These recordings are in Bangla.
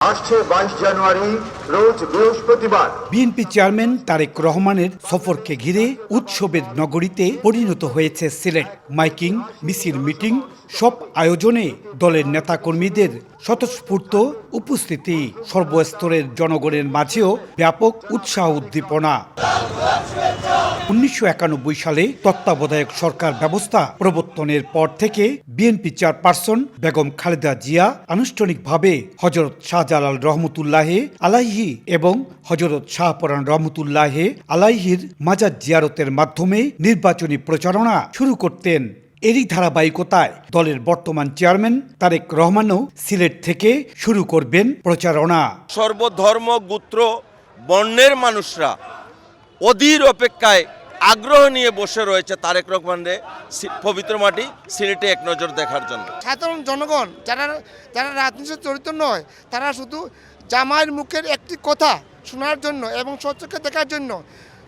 আসছে 22 জানুয়ারি রোজ বৃহস্পতিবার। বিএনপি চেয়ারম্যান তারেক রহমানের সফরকে ঘিরে উৎসবের নগরীতে পরিণত হয়েছে সিলেট। মাইকিং, মিছিল, মিটিং সব আয়োজনে দলের নেতাকর্মীদের স্বতঃস্ফূর্ত উপস্থিতি, সর্বস্তরের জনগণের মাঝেও ব্যাপক উৎসাহ উদ্দীপনা। 1991 সালে তত্ত্বাবধায়ক সরকার ব্যবস্থা প্রবর্তনের পর থেকে বিএনপি চেয়ারপারসন বেগম খালেদা জিয়া আনুষ্ঠানিকভাবে হযরত শাহজালাল রহমতুল্লাহ আলাইহি এবং হযরত শাহপরান রহমতুল্লাহ আলাইহির মাজার জিয়ারতের মাধ্যমে নির্বাচনী প্রচারণা শুরু করতেন। এরই ধারাবাহিকতায় দলের বর্তমান চেয়ারম্যান তারেক রহমানও সিলেট থেকে শুরু করবেন প্রচারণা। সর্বধর্ম গোত্র বর্ণের মানুষরা অধীর অপেক্ষায় আগ্রহ নিয়ে বসে রয়েছে তারেক রহমানের পবিত্র মাটি সিলেটে এক নজর দেখার জন্য। সাধারণ জনগণ যারা রাজনীতিতে জড়িত নয়, তারা শুধু জামাইয়ের মুখের একটি কথা শোনার জন্য এবং স্বচক্ষে দেখার জন্য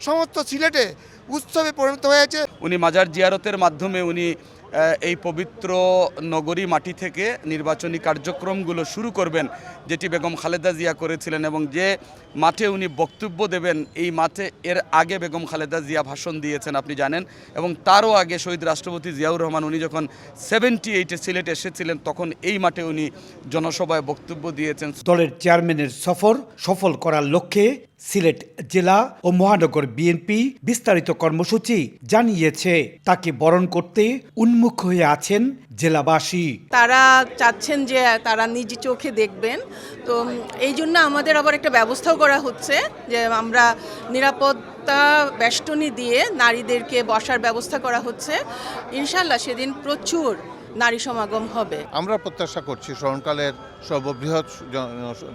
সমস্ত সিলেটে উৎসবে পরিণত হয়েছে। উনি মাজার জিয়ারতের মাধ্যমে উনি এই পবিত্র নগরী মাটি থেকে নির্বাচনী কার্যক্রমগুলো শুরু করবেন, যেটি বেগম খালেদা জিয়া করেছিলেন, এবং যে মাঠে উনি বক্তব্য দেবেন এই মাঠে এর আগে বেগম খালেদা জিয়া ভাষণ দিয়েছেন আপনি জানেন, এবং তারও আগে শহীদ রাষ্ট্রপতি জিয়াউর রহমান উনি যখন 78-এ সিলেট এসেছিলেন তখন এই মাঠে উনি জনসভায় বক্তব্য দিয়েছেন। দলের চেয়ারম্যানের সফর সফল করার লক্ষ্যে সিলেট জেলা ও মহানগর বিএনপি বিস্তারিত কর্মসূচি জানিয়েছে। তাকে বরণ করতে উন্মুখ হয়ে আছেন জেলাবাসী। তারা চাচ্ছেন যে তারা নিজ চোখে দেখবেন, তো এই জন্য আমাদের আবার একটা ব্যবস্থাও করা হচ্ছে যে আমরা নিরাপত্তা বেষ্টনী দিয়ে নারীদেরকে বসার ব্যবস্থা করা হচ্ছে। ইনশাল্লাহ সেদিন প্রচুর নারী সমাগম হবে। আমরা প্রত্যাশা করছি স্মরণকালের সর্ববৃহৎ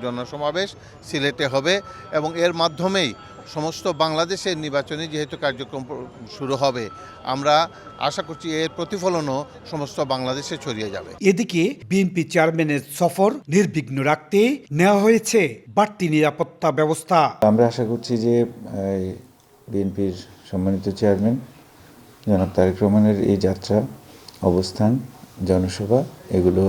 জনসমাবেশ সিলেটে হবে এবং এর মাধ্যমেই সমস্ত বাংলাদেশের নির্বাচনী যেহেতু কার্যক্রম শুরু হবে, আমরা আশা করছি এর প্রতিফলনও সমস্ত বাংলাদেশে ছড়িয়ে যাবে। এদিকে বিএনপি চেয়ারম্যানের সফর নির্বিঘ্ন রাখতে নেওয়া হয়েছে বাড়তি নিরাপত্তা ব্যবস্থা। আমরা আশা করছি যে বিএনপির সম্মানিত চেয়ারম্যান জনাব তারেক রহমানের এই যাত্রা, অবস্থান, জনসভা এগুলো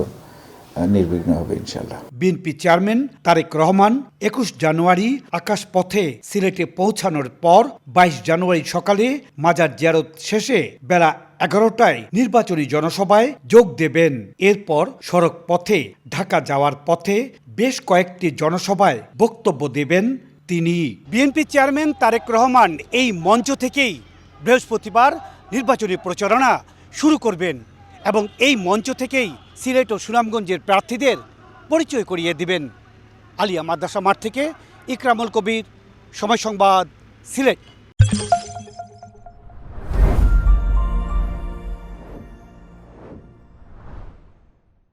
নির্বিঘ্ন হবে ইনশাল্লাহ। বিএনপি চেয়ারম্যান তারেক রহমান 21 জানুয়ারি আকাশপথে সিলেটে পৌঁছানোর পর 22 জানুয়ারি সকালে মাজার জিয়ারত শেষে বেলা 11টায় নির্বাচনী জনসভায় যোগ দেবেন। এরপর সড়ক পথে ঢাকা যাওয়ার পথে বেশ কয়েকটি জনসভায় বক্তব্য দেবেন তিনি। বিএনপি চেয়ারম্যান তারেক রহমান এই মঞ্চ থেকেই বৃহস্পতিবার নির্বাচনী প্রচারণা শুরু করবেন এবং এই মঞ্চ থেকেই সিলেট ও সুনামগঞ্জের প্রার্থীদের পরিচয় করিয়ে দিবেন। আলিয়া মাদ্রাসা মাঠ থেকে ইকরামুল কবির, সময় সংবাদ, সিলেট।